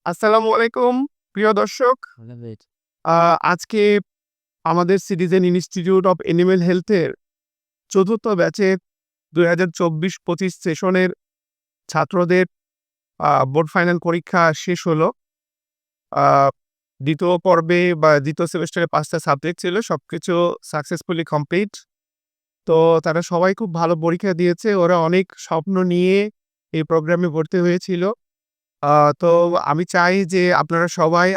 আসসালামু আলাইকুম প্রিয় দর্শক। Love it. আ আজকে আমাদের সিটিজেন ইনস্টিটিউট অফ এনিম্যাল হেলথের ৪র্থ ব্যাচের ২০২৪-২৫ সেশনের ছাত্রদের বোর্ড ফাইনাল পরীক্ষা শেষ হলো। আ ২য় পর্বে বা ২য় সেমেস্টারে ৫ টা সাবজেক্ট ছিল। সবকিছু সাকসেসফুলি কমপ্লিট। তো তারা সবাই খুব ভালো পরীক্ষা দিয়েছে। ওরা অনেক স্বপ্ন নিয়ে এই প্রোগ্রামে ভর্তি হয়েছিল। আ তো আমি চাই যে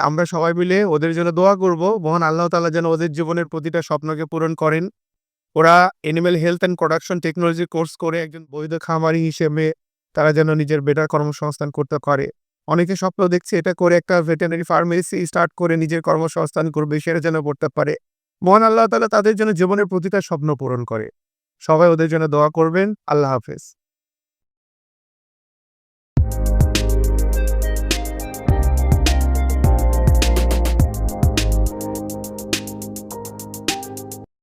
আমরা সবাই মিলে ওদের জন্য দোয়া করব। মহান আল্লাহ তাআলা যেন ওদের জীবনের প্রতিটা স্বপ্নকে পূরণ করেন। ওরা animal health and production technology course করে একজন বৈধ খামারি হিসেবে তারা যেন নিজের বেটার কর্মসংস্থান করতে পারে। অনেকে স্বপ্ন দেখছে এটা করে একটা ভেটেরিনারি ফার্মেসি স্টার্ট করে নিজের কর্মসংস্থান করবে, সেটা যেন করতে পারে। মহান আল্লাহ তাআলা তাদের জন্য জীবনের প্রতিটা স্বপ্ন পূরণ করে। সবাই ওদের জন্য দোয়া করবেন। আল্লাহ হাফেজ।